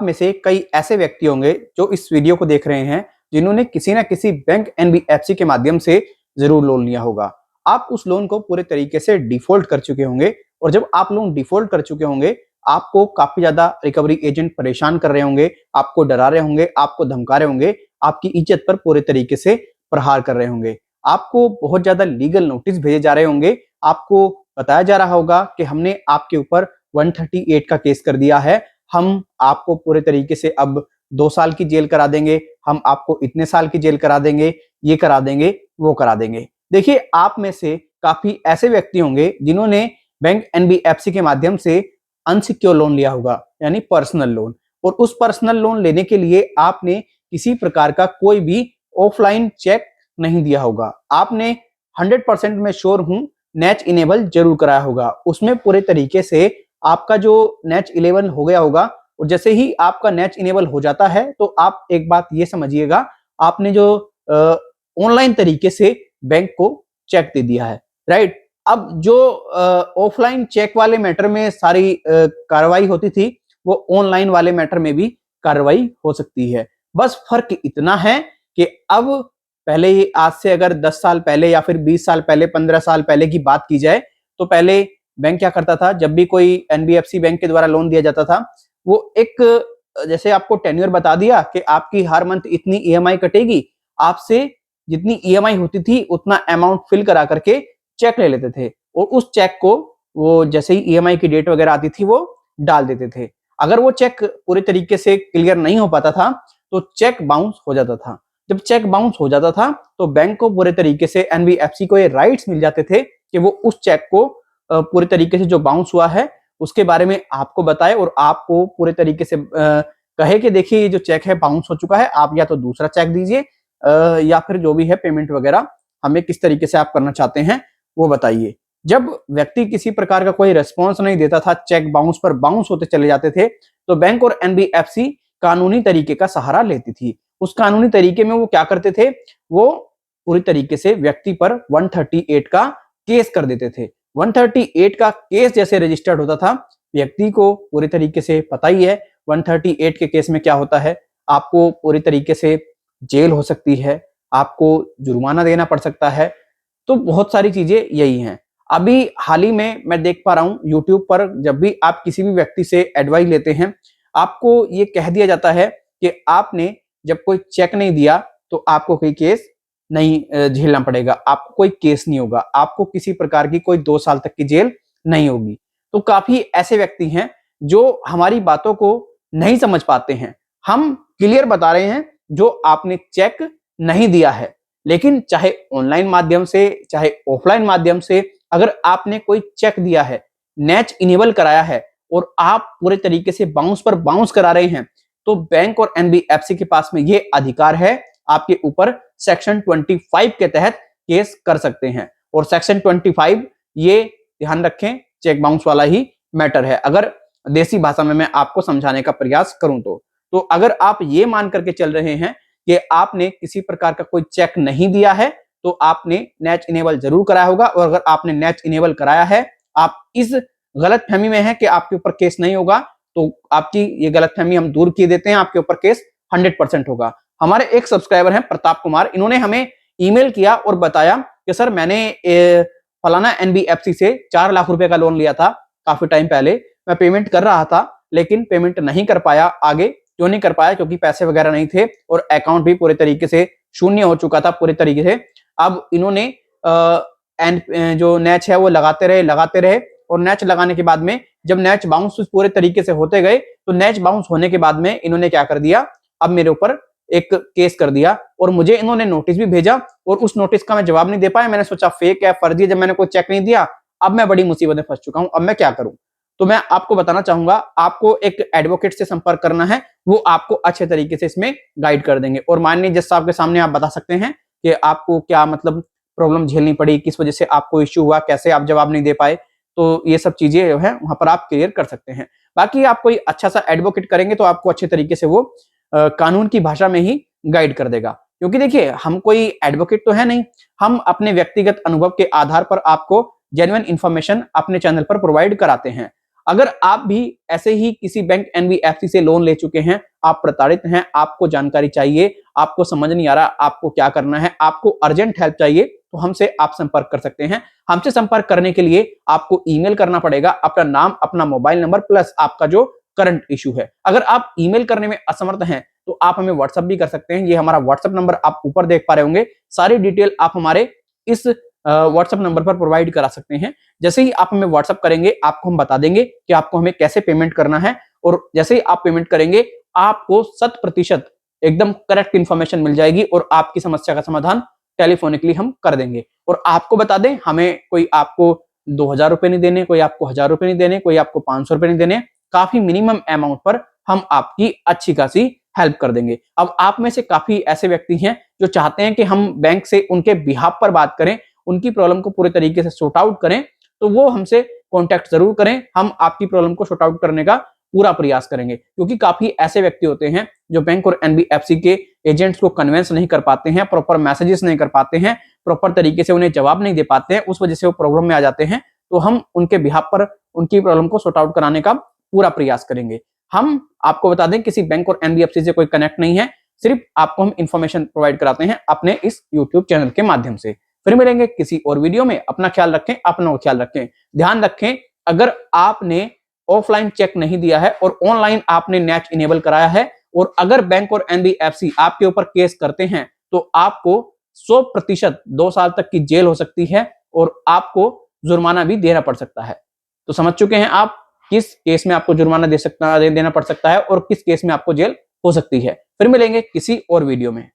में से कई ऐसे व्यक्ति होंगे जो इस वीडियो को देख रहे हैं, जिन्होंने किसी ना किसी बैंक एनबीएफसी के माध्यम से जरूर लोन लिया होगा। आप उस लोन को पूरे तरीके से डिफॉल्ट कर चुके होंगे और जब आप लोन डिफॉल्ट कर चुके होंगे, आपको काफी ज्यादा रिकवरी एजेंट परेशान कर रहे होंगे, आपको डरा रहे होंगे, आपको धमका रहे होंगे, आपकी इज्जत पर पूरे तरीके से प्रहार कर रहे होंगे, आपको बहुत ज्यादा लीगल नोटिस भेजे जा रहे होंगे, आपको बताया जा रहा होगा कि हमने आपके ऊपर 138 का केस कर दिया है, हम आपको पूरे तरीके से अब 2 साल की जेल करा देंगे, हम आपको इतने साल की जेल करा देंगे, ये करा देंगे, वो करा देंगे। देखिए, आप में से काफी ऐसे व्यक्ति होंगे जिन्होंने बैंक एनबीएफसी के माध्यम से अनसिक्योर लोन लिया होगा, यानी पर्सनल लोन। और उस पर्सनल लोन लेने के लिए आपने किसी प्रकार का कोई भी ऑफलाइन चेक नहीं दिया होगा। आपने 100% में श्योर हूं नेच इनेबल जरूर कराया होगा। उसमें पूरे तरीके से आपका जो नेच 11 हो गया होगा, और जैसे ही आपका नेच इनेबल हो जाता है तो आप एक बात ये समझिएगा, आपने जो ऑनलाइन तरीके से बैंक को चेक दे दिया है, राइट। अब जो ऑफलाइन चेक वाले मैटर में सारी कार्रवाई होती थी, वो ऑनलाइन वाले मैटर में भी कार्रवाई हो सकती है। बस फर्क इतना है कि अब पहले, आज से अगर 10 साल पहले या फिर 20 साल पहले, 15 साल पहले की बात की जाए, तो पहले बैंक क्या करता था, जब भी कोई एनबीएफसी बैंक के द्वारा लोन दिया जाता था, वो एक जैसे आपको टेन्योर बता दिया कि आपकी हर मंथ इतनी ईएमआई कटेगी, आपसे जितनी ईएमआई होती थी उतना अमाउंट फिल करा करके चेक ले लेते थे, और उस चेक को वो जैसे ही ईएमआई की डेट वगैरह आती थी वो डाल देते थे। अगर वो चेक पूरे तरीके से क्लियर नहीं हो पाता था तो चेक बाउंस हो जाता था। जब चेक बाउंस हो जाता था तो बैंक को पूरे तरीके से, एनबीएफसी को ये राइट्स मिल जाते थे कि वो उस चेक को पूरे तरीके से जो बाउंस हुआ है उसके बारे में आपको बताए और आपको पूरे तरीके से कहे कि देखिए ये जो चेक है बाउंस हो चुका है, आप या तो दूसरा चेक दीजिए या फिर जो भी है पेमेंट वगैरह हमें किस तरीके से आप करना चाहते हैं वो बताइए। जब व्यक्ति किसी प्रकार का कोई रिस्पॉन्स नहीं देता था, चेक बाउंस पर बाउंस होते चले जाते थे, तो बैंक और एनबीएफसी कानूनी तरीके का सहारा लेती थी। उस कानूनी तरीके में वो क्या करते थे, वो पूरी तरीके से व्यक्ति पर 138 का केस कर देते थे। 138 का केस जैसे रजिस्टर्ड होता था, व्यक्ति को पूरी तरीके से पता ही है 138 के केस में क्या होता है, आपको पूरी तरीके से जेल हो सकती है, आपको जुर्माना देना पड़ सकता है, तो बहुत सारी चीजें यही हैं। अभी हाल ही में मैं देख पा रहा हूं यूट्यूब पर, जब भी आप किसी भी व्यक्ति से एडवाइस लेते हैं, आपको ये कह दिया जाता है कि आपने जब कोई चेक नहीं दिया तो आपको कोई केस नहीं झेलना पड़ेगा, आपको कोई केस नहीं होगा, आपको किसी प्रकार की कोई 2 साल तक की जेल नहीं होगी। तो काफी ऐसे व्यक्ति हैं जो हमारी बातों को नहीं समझ पाते हैं। हम क्लियर बता रहे हैं, जो आपने चेक नहीं दिया है, लेकिन चाहे ऑनलाइन माध्यम से चाहे ऑफलाइन माध्यम से, अगर आपने कोई चेक दिया है, नेच इनेबल कराया है और आप पूरे तरीके से बाउंस पर बाउंस करा रहे हैं, तो बैंक और एनबीएफसी के पास में ये अधिकार है, आपके ऊपर सेक्शन 25 के तहत केस कर सकते हैं। और सेक्शन 25 ये ध्यान रखें, चेक बाउंस वाला ही मैटर है, अगर देसी भाषा में मैं आपको समझाने का प्रयास करूं तो अगर आप ये मान करके चल रहे हैं कि आपने किसी प्रकार का कोई चेक नहीं दिया है, तो आपने नेच इनेबल जरूर कराया होगा, और अगर आपने नेच इनेबल कराया है, आप इस गलतफहमी में है कि आपके ऊपर केस नहीं होगा, तो आपकी ये गलतफहमी हम दूर किए देते हैं, आपके ऊपर केस 100% होगा। हमारे एक सब्सक्राइबर हैं प्रताप कुमार, इन्होंने हमें ईमेल किया और बताया कि सर मैंने फलाना एनबीएफसी से 4 लाख रुपए का लोन लिया था काफी टाइम पहले, मैं पेमेंट कर रहा था लेकिन पेमेंट नहीं कर पाया। आगे क्यों नहीं कर पाया? क्योंकि पैसे वगैरह नहीं थे और अकाउंट भी पूरे तरीके से शून्य हो चुका था पूरे तरीके से। अब इन्होंने जो नेच है वो लगाते रहे और नेच लगाने के बाद में जब नेच बाउंस पूरे तरीके से होते गए, तो नेच बाउंस होने के बाद में इन्होंने क्या कर दिया, अब मेरे ऊपर एक केस कर दिया और मुझे इन्होंने नोटिस भी भेजा और उस नोटिस का मैं जवाब नहीं दे पाया। मैंने सोचा फेक है, फर्जी है, जब मैंने कोई चेक नहीं दिया, अब मैं बड़ी मुसीबत में फंस चुका हूं, अब मैं क्या करूं? तो मैं आपको बताना चाहूंगा, आपको एक एडवोकेट से संपर्क करना है, वो आपको अच्छे तरीके से इसमें गाइड कर देंगे। और माननीय जज साहब के सामने आप बता सकते हैं कि आपको क्या मतलब प्रॉब्लम झेलनी पड़ी, किस वजह से आपको इश्यू हुआ, कैसे आप जवाब नहीं दे पाए, तो ये सब चीजें जो है वहां पर आप क्लियर कर सकते हैं। बाकी आप कोई अच्छा सा एडवोकेट करेंगे तो आपको अच्छे तरीके से वो कानून की भाषा में ही गाइड कर देगा। क्योंकि देखिए, हम कोई एडवोकेट तो है नहीं, हम अपने व्यक्तिगत अनुभव के आधार पर आपको जेन्युइन इंफॉर्मेशन अपने चैनल पर प्रोवाइड कराते हैं। अगर आप भी ऐसे ही किसी बैंक एनबीएफसी से लोन ले चुके हैं, आप प्रताड़ित हैं, आपको जानकारी चाहिए, आपको समझ नहीं आ रहा आपको क्या करना है, आपको अर्जेंट हेल्प चाहिए, तो हमसे आप संपर्क कर सकते हैं। हमसे संपर्क करने के लिए आपको ईमेल करना पड़ेगा, अपना नाम, अपना मोबाइल नंबर प्लस आपका जो करंट इश्यू है। अगर आप ईमेल करने में असमर्थ हैं तो आप हमें व्हाट्सएप भी कर सकते हैं। ये हमारा व्हाट्सएप नंबर आप ऊपर देख पा रहे होंगे। सारी डिटेल आप हमारे इस व्हाट्सएप नंबर पर प्रोवाइड करा सकते हैं। जैसे ही आप हमें व्हाट्सएप करेंगे, आपको हम बता देंगे कि आपको हमें कैसे पेमेंट करना है, और जैसे ही आप पेमेंट करेंगे आपको 100% एकदम करेक्ट इंफॉर्मेशन मिल जाएगी और आपकी समस्या का समाधान टेलीफोनिकली हम कर देंगे। और आपको बता दें, हमें कोई आपको 2000 रुपए नहीं देने, कोई आपको 1000 रुपए नहीं देने, कोई आपको 500 रुपए नहीं देने, काफी मिनिमम अमाउंट पर हम आपकी अच्छी खासी हेल्प कर देंगे। अब आप में से काफी ऐसे व्यक्ति हैं जो चाहते हैं कि हम बैंक से उनके बिहाफ पर बात करें, उनकी प्रॉब्लम को पूरे तरीके से सॉर्ट आउट करें, तो वो हमसे कांटेक्ट जरूर करें। हम आपकी प्रॉब्लम को सॉर्ट आउट करने का पूरा प्रयास करेंगे, क्योंकि काफी ऐसे व्यक्ति होते हैं जो बैंक और एनबीएफसी के एजेंट्स को कन्विंस नहीं कर पाते हैं, प्रॉपर मैसेजेस नहीं कर पाते हैं, प्रॉपर तरीके से उन्हें जवाब नहीं दे पाते हैं, उस वजह से वो प्रॉब्लम में आ जाते हैं। तो हम उनके बिहाफ पर उनकी प्रॉब्लम को सॉर्ट आउट कराने का पूरा प्रयास करेंगे। हम आपको बता दें, किसी बैंक और एनबीएफसी से कोई कनेक्ट नहीं है, सिर्फ आपको हम इंफॉर्मेशन प्रोवाइड कराते हैं अपने इस यूट्यूब चैनल के माध्यम से। फिर मिलेंगे किसी और वीडियो में। अपना ख्याल रखें, अपना ख्याल रखें, ध्यान रखें, अगर आपने ऑफलाइन चेक नहीं दिया है और ऑनलाइन आपने नेट इनेबल कराया है, और अगर बैंक और एनबीएफसी आपके ऊपर केस करते हैं, तो आपको 100% 2 साल तक की जेल हो सकती है और आपको जुर्माना भी देना पड़ सकता है। तो समझ चुके हैं आप किस केस में आपको जुर्माना देना पड़ सकता है और किस केस में आपको जेल हो सकती है। फिर मिलेंगे किसी और वीडियो में।